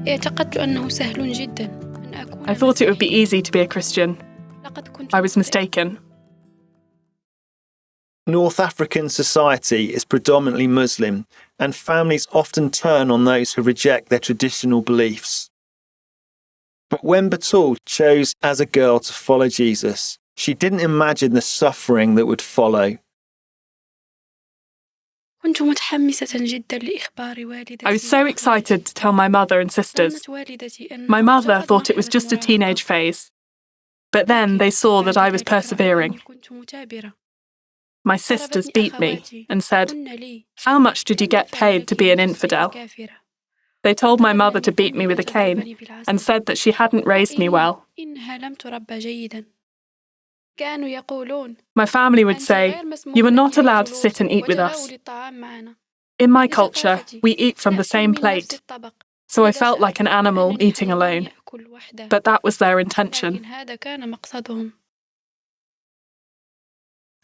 اعتقدت أنه سهل جدا أن أكون I thought it would be easy to be a Christian. لقد كنت I was mistaken. North African society is predominantly Muslim, and families often turn on those who reject their traditional beliefs. But when Batoul chose as a girl to follow Jesus, she didn't imagine the suffering that would follow. كنت متحمسة جدا لإخبار والدتي. I was so excited to tell my mother and sisters. ظنت والدتي أنه My mother فقط thought it was مرحلة just a teenage مراهقة. phase. But then they saw that I was persevering. كنت مثابرة. My sisters ضربتني beat me أخواتي. and said, قلن لي "How much did you get paid to be an infidel?" They told my mother to beat me with a cane and said that she hadn't raised me well. إنها لم تربى جيدا. كانوا يقولون My family would say, "You are not allowed to sit and eat with us." In my culture, we eat from the same plate, so I felt like an animal eating alone. But that was their intention.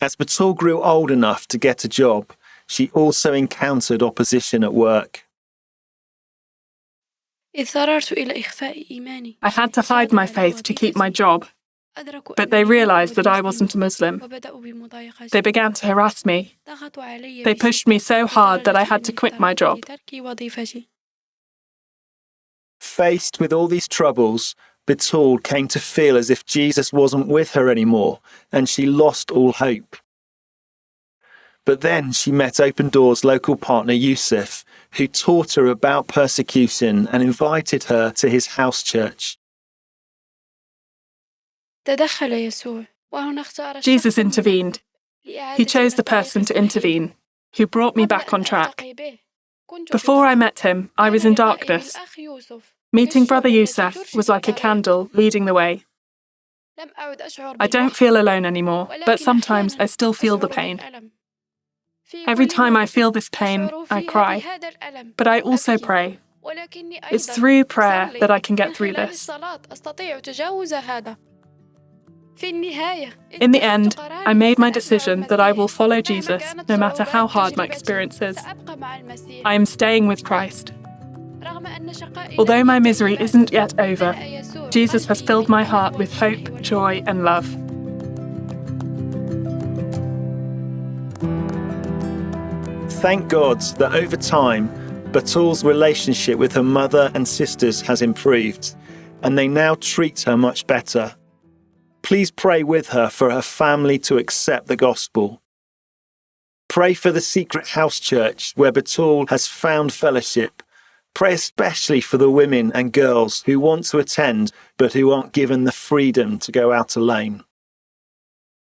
As Batoul grew old enough to get a job, she also encountered opposition at work. اضطررت إلى إخفاء إيماني. I had to hide my faith to keep my job, but they realized that I wasn't a Muslim. وبدأوا بمضايقتي. They began to harass me. ضغطوا علي They pushed me so hard that I had to quit my job. لترك وظيفتي. Faced with all these troubles, Batoul came to feel as if Jesus wasn't with her anymore, and she lost all hope. But then she met Open Doors local partner Yusuf, who taught her about persecution and invited her to his house church. تدخل يسوع وهنا اختار Jesus intervened. He chose the person to intervene, who brought me back on track. Before I met him, I was in darkness. Meeting Brother Yusuf was like a candle leading the way. I don't feel alone anymore, but sometimes I still feel the pain. Every time I feel this pain, I cry. But I also pray. It's through prayer that I can get through this. In the end, I made my decision that I will follow Jesus no matter how hard my experience is. I am staying with Christ. Although my misery isn't yet over, Jesus has filled my heart with hope, joy, and love. Thank God that over time, Batoul's relationship with her mother and sisters has improved, and they now treat her much better. Please pray with her for her family to accept the gospel. Pray for the secret house church where Batoul has found fellowship. Pray especially for the women and girls who want to attend but who aren't given the freedom to go out alone.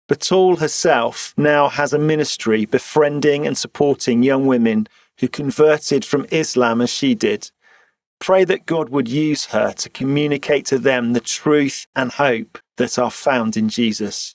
Batoul herself now has a ministry befriending and supporting young women who converted from Islam as she did. Pray that God would use her to communicate to them the truth and hope that are found in Jesus.